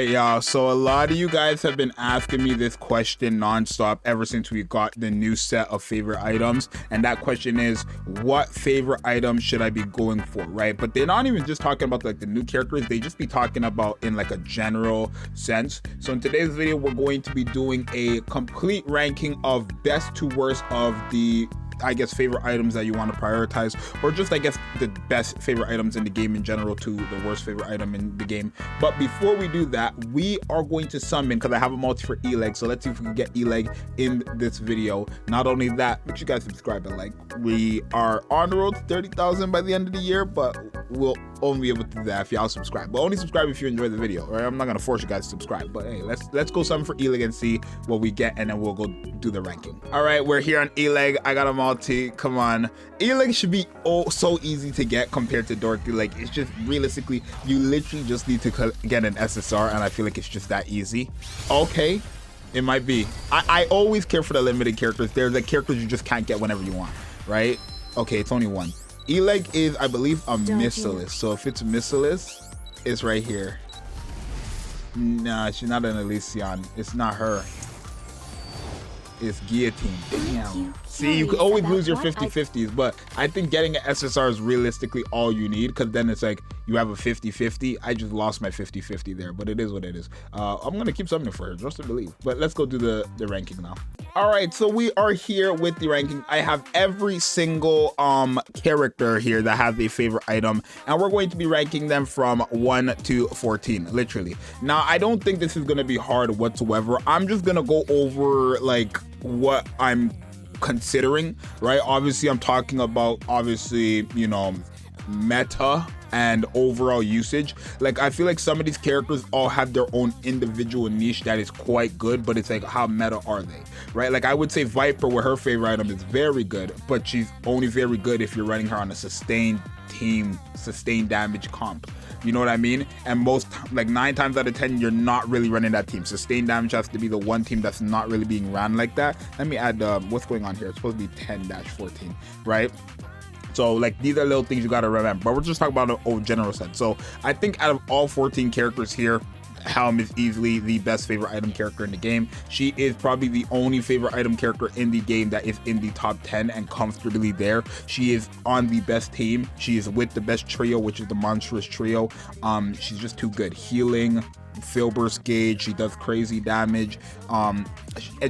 right, y'all. So a lot of you guys have been asking me this question nonstop ever since we got the new set of favorite items. And that question is, what favorite item should I be going for, right? But they're not even just talking about like the new characters. They just be talking about in like a general sense. So in today's video, we're going to be doing a complete ranking of best to worst of the, I guess, favorite items that you want to prioritize, or just, I guess, the best favorite items in the game in general to the worst favorite item in the game. But before we do that, we are going to summon, because I have a multi for Elig, so let's see if we can get Elig in this video. Not only that, make sure you guys subscribe and like. We are on the road to 30,000 by the end of the year, but we'll only be able to do that if y'all subscribe. But only subscribe if you enjoy the video, right? I'm not gonna force you guys to subscribe, but hey, let's go summon for Elig and see what we get, and then we'll go do the ranking. All right, we're here on Elig. I got a multi. Come on, Elig should be so easy to get compared to Dorothy. Like, it's just realistically, you literally just need to get an SSR, and I feel like it's just that easy. Okay, it might be. I always care for the limited characters. They're the characters you just can't get whenever you want, right? Okay, it's only one. Elig is, I believe, a Missilus. So if it's Missilus, it's right here. Nah, she's not an Elysion. It's not her. It's Guillotine. Damn. See, you could always lose your 50-50s, but I think getting an SSR is realistically all you need, because then it's like you have a 50-50. I just lost my 50-50 there, but it is what it is. I'm going to keep summoning for her, just to believe. But let's go do the ranking now. All right, so we are here with the ranking. I have every single character here that has a favorite item, and we're going to be ranking them from 1 to 14, literally. Now, I don't think this is going to be hard whatsoever. I'm just going to go over like what I'm considering, right? Obviously, I'm talking about, obviously, you know, meta and overall usage. Like, I feel like some of these characters all have their own individual niche that is quite good, but it's like, how meta are they, right? Like, I would say Viper, with her favorite item, is very good, but she's only very good if you're running her on a sustained team, sustained damage comp. You know what I mean? And most, like 9 times out of 10, you're not really running that team. Sustained damage has to be the one team that's not really being ran like that. Let me add what's going on here. It's supposed to be 10-14, right? So like, these are little things you got to remember, but we're just talking about a general sense. So I think out of all 14 characters here, Helm is easily the best favorite item character in the game. She is probably the only favorite item character in the game that is in the top 10 and comfortably there. She is on the best team. She is with the best trio, which is the monstrous trio. She's just too good. Healing, fill burst gauge, she does crazy damage, and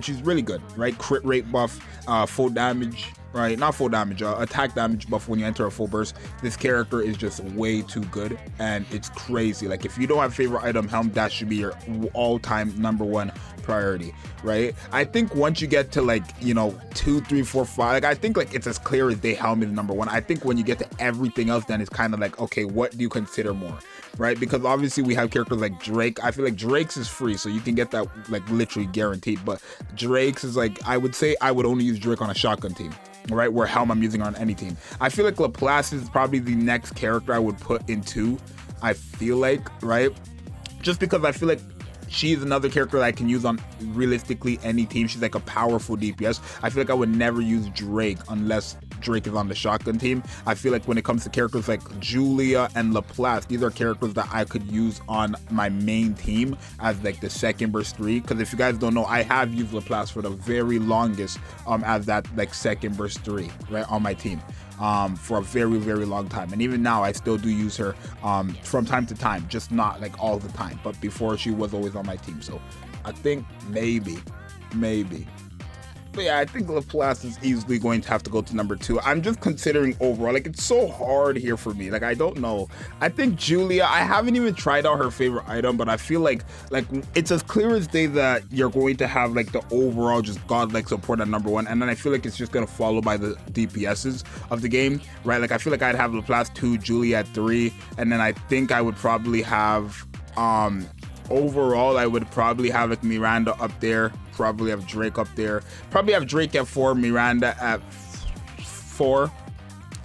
she's really good, right? Crit rate buff, full damage, right? Not full damage, attack damage buff when you enter a full burst. This character is just way too good, and it's crazy. Like, if you don't have favorite item Helm, that should be your all-time #1 priority, right? I think once you get to, like, you know, 2, 3, 4, 5, like, I think like it's as clear as day Helm is #1. I think when you get to everything else, then it's kind of like, okay, what do you consider more, right? Because obviously we have characters like Drake. I feel like Drake's is free, so you can get that like literally guaranteed, but Drake's is like, I would say I would only use Drake on a shotgun team, right? Where Helm I'm using on any team. I feel like Lelas is probably the next character I would put in 2, I feel like, right? Just because I feel like she's another character that I can use on realistically any team. She's like a powerful DPS. I feel like I would never use Drake unless Drake is on the shotgun team. I feel like when it comes to characters like Julia and Laplace, these are characters that I could use on my main team as like the second burst 3. Because if you guys don't know, I have used Laplace for the very longest as that like second burst 3, right, on my team. For a very, very long time, and even now I still do use her from time to time, just not like all the time, but before she was always on my team. So I think maybe, but yeah, I think Laplace is easily going to have to go to #2. I'm just considering overall, like, it's so hard here for me. Like, I don't know. I think Julia, I haven't even tried out her favorite item, but I feel like it's as clear as day that you're going to have like the overall just godlike support at #1, and then I feel like it's just gonna follow by the DPSs of the game, right? Like, I feel like I'd have Laplace 2, Julia at 3, and then I think I would probably have overall, I would probably have like Miranda up there, probably have Drake up there, probably have Drake at 4, Miranda at 4,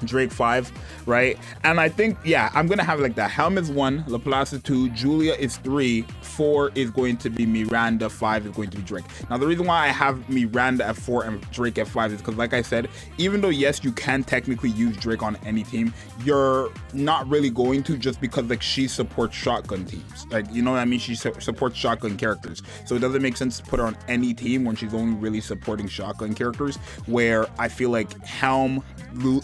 Drake 5, right? And I think, yeah, I'm gonna have like that. Helm is 1, Lelas is 2, Julia is 3, 4 is going to be Miranda, 5 is going to be Drake. Now the reason why I have Miranda at 4 and Drake at 5 is because, like I said, even though yes, you can technically use Drake on any team, you're not really going to, just because like she supports shotgun teams. Like, you know what I mean? She supports shotgun characters. So it doesn't make sense to put her on any team when she's only really supporting shotgun characters, where I feel like Helm,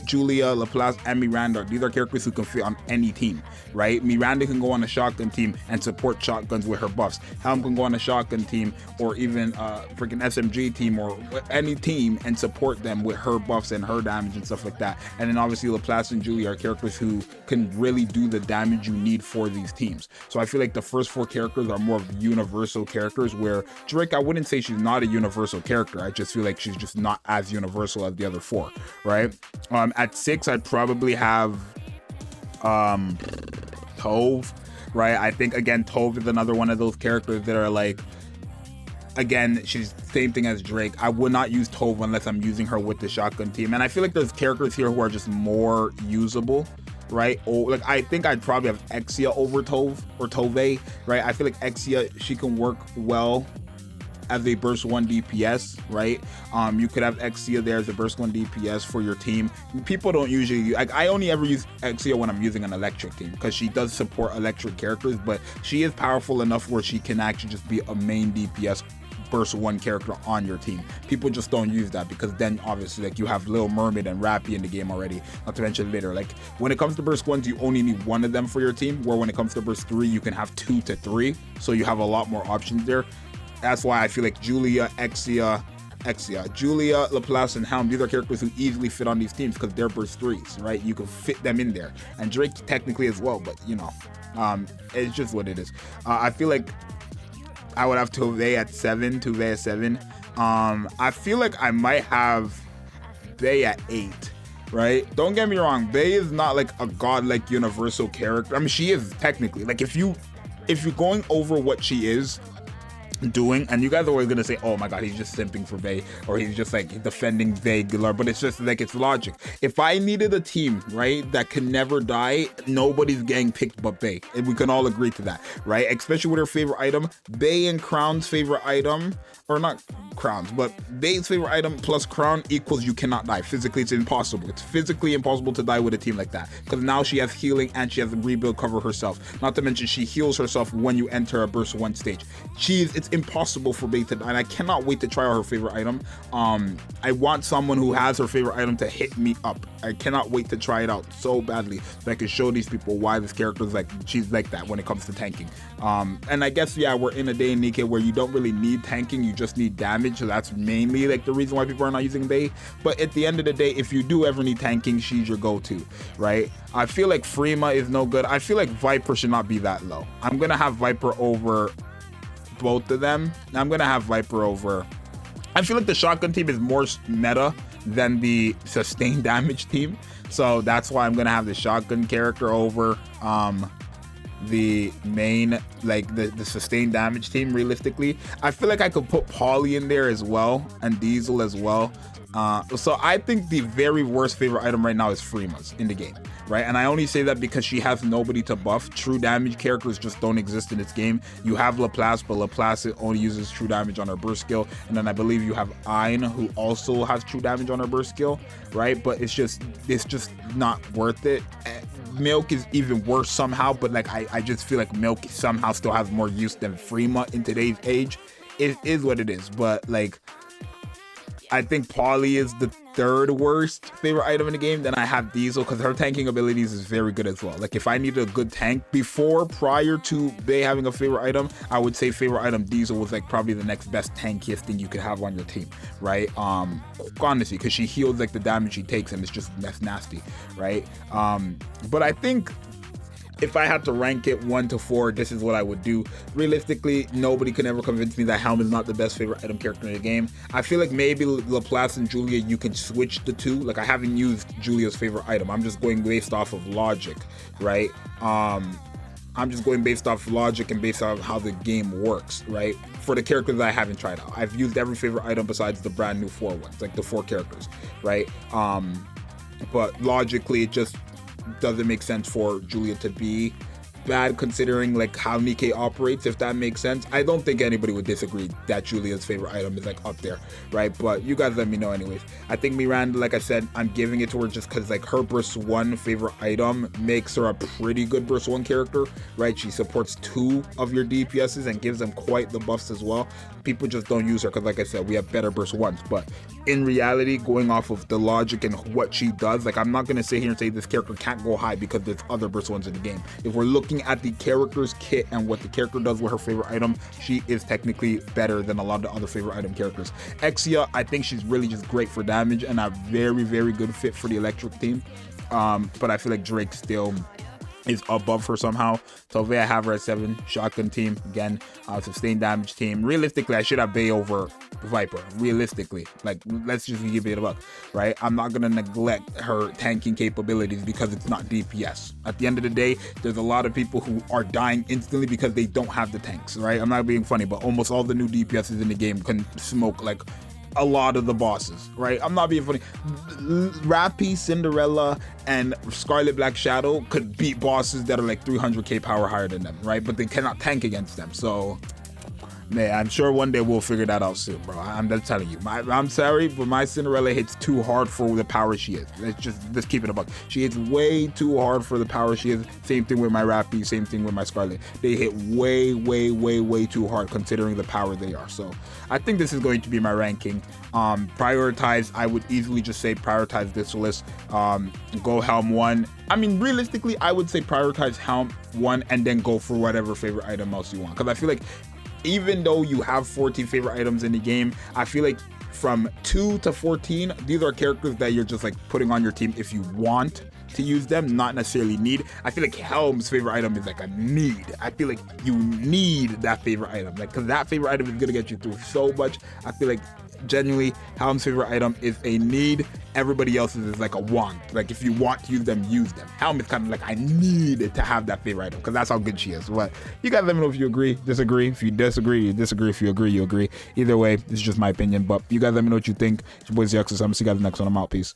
Julia, Lelas, and Miranda, these are characters who can fit on any team, right? Miranda can go on a shotgun team and support shotguns with her buffs. Helm can go on a shotgun team, or even freaking SMG team, or any team, and support them with her buffs and her damage and stuff like that. And then obviously Lelas and Julia are characters who can really do the damage you need for these teams. So I feel like the first 4 characters are more of universal characters, where Drake, I wouldn't say she's not a universal character. I just feel like she's just not as universal as the other 4, right? At 6, I'd probably have Tove, right? I think, again, Tove is another one of those characters that are like, again, she's same thing as Drake. I would not use Tove unless I'm using her with the shotgun team. And I feel like there's characters here who are just more usable, right? Or like, I think I'd probably have Exia over Tove, or Tove, right? I feel like Exia, she can work well as a burst 1 DPS, right? You could have Exia there as a burst 1 DPS for your team. People don't usually, like, I only ever use Exia when I'm using an electric team, because she does support electric characters, but she is powerful enough where she can actually just be a main DPS burst 1 character on your team. People just don't use that, because then obviously like you have Little Mermaid and Rappy in the game already, not to mention later. Like when it comes to burst 1s, you only need 1 of them for your team, where when it comes to burst 3, you can have 2 to 3, so you have a lot more options there. That's why I feel like Julia, Julia, Lelas, and Helm, these are characters who easily fit on these teams because they're burst 3s, right? You can fit them in there. And Drake technically as well, but you know, it's just what it is. I feel like I would have Tove at 7. I feel like I might have Bay at 8, right? Don't get me wrong, Bay is not like a godlike universal character. I mean, she is technically, like, if you're going over what she is doing, and you guys are always gonna say, oh my god, he's just simping for Bay, or he's just like defending Bay Galar, but it's just like, it's logic. If I needed a team, right, that can never die, nobody's getting picked but Bay, and we can all agree to that, right? Especially with her favorite item, Bay and Crown's favorite item, or not Crown's, but Bay's favorite item plus Crown equals you cannot die. Physically, it's impossible. It's physically impossible to die with a team like that, because now she has healing and she has a rebuild cover herself. Not to mention she heals herself when you enter a burst 1 stage. It's impossible for Bay to die, and I cannot wait to try out her favorite item. I want someone who has her favorite item to hit me up. I cannot wait to try it out so badly, so I can show these people why this character is like, she's like that when it comes to tanking. And I guess, yeah, we're in a day in Nikke where you don't really need tanking, you just need damage. So that's mainly like the reason why people are not using Bay. But at the end of the day, if you do ever need tanking, she's your go-to, right? I feel like Freema is no good. I feel like Viper should not be that low. I'm gonna have Viper over both of them. I'm gonna have Viper over. I feel like the shotgun team is more meta than the sustained damage team, so that's why I'm gonna have the shotgun character over the main, like the sustained damage team. Realistically, I feel like I could put Poli in there as well, and Diesel as well. So I think the very worst favorite item right now is Freema's in the game, right? And I only say that because she has nobody to buff. True damage characters just don't exist in this game. You have Lelas, but Lelas only uses true damage on her burst skill, and then I believe you have Ayn, who also has true damage on her burst skill, right? But it's just not worth it. Milk is even worse somehow, but like I just feel like Milk somehow still has more use than Freema in today's age. It is what it is, but like I think Poli is the third worst favorite item in the game. Then I have Diesel, because her tanking abilities is very good as well. Like if I needed a good tank prior to Bay having a favorite item, I would say favorite item Diesel was like probably the next best tankiest thing you could have on your team, right? Honestly, because she heals like the damage she takes, and that's nasty, right? But I think if I had to rank it 1 to 4, this is what I would do. Realistically, nobody can ever convince me that Helm is not the best favorite item character in the game. I feel like maybe Lelas and Julia, you can switch the two. Like I haven't used Julia's favorite item. I'm just going based off of logic, right? I'm just going based off logic and based off how the game works, right? For the characters that I haven't tried out, I've used every favorite item besides the brand new 4 ones, like the 4 characters, right? but logically it just doesn't make sense for Julia to be bad considering like how Nikke operates, if that makes sense. I don't think anybody would disagree that Julia's favorite item is like up there, right? But you guys let me know anyways. I think Miranda, like I said, I'm giving it to her just because like her burst 1 favorite item makes her a pretty good burst 1 character, right? She supports 2 of your DPSs and gives them quite the buffs as well. People just don't use her because like I said, we have better burst 1s, but in reality, going off of the logic and what she does, like I'm not going to sit here and say this character can't go high because there's other burst 1s in the game. If we're looking at the character's kit and what the character does with her favorite item, she is technically better than a lot of the other favorite item characters. Exia, I think she's really just great for damage and a very, very good fit for the electric team. But I feel like Drake still is above her somehow. Tove, I have her at 7. Shotgun team, again, sustained damage team. Realistically, I should have Bay over Viper. Realistically, like, let's just give it a buck, right? I'm not gonna neglect her tanking capabilities because it's not DPS. At the end of the day, there's a lot of people who are dying instantly because they don't have the tanks, right? I'm not being funny, but almost all the new DPSs in the game can smoke like a lot of the bosses, right? I'm not being funny. Rappy, Cinderella, and Scarlet Black Shadow could beat bosses that are like 300k power higher than them, right? But they cannot tank against them. So, man, I'm sure one day we'll figure that out soon, bro. I'm just telling you. I'm sorry, but my Cinderella hits too hard for the power she is. Let's keep it a buck. She hits way too hard for the power she is. Same thing with my Rappy, same thing with my Scarlet. They hit way, way, way, way too hard considering the power they are. So I think this is going to be my ranking. Prioritize, I would easily just say prioritize this list. Go Helm 1. I mean, realistically, I would say prioritize Helm 1 and then go for whatever favorite item else you want. Because I feel like even though you have 14 favorite items in the game, I feel like from 2 to 14, these are characters that you're just like putting on your team if you want to use them, not necessarily need. I feel like Helm's favorite item is like a need. I feel like you need that favorite item, like, because that favorite item is gonna get you through so much. I feel like genuinely Helm's favorite item is a need. Everybody else's is like a want. Like if you want to use them, use them. Helm is kind of like, I need to have that favorite item because that's how good she is. But you guys let me know if you agree, disagree. If you disagree, you disagree. If you agree, you agree. Either way, this is just my opinion. But you guys let me know what you think. It's your boy Zxous. I'm gonna see you guys next one. I'm out. Peace.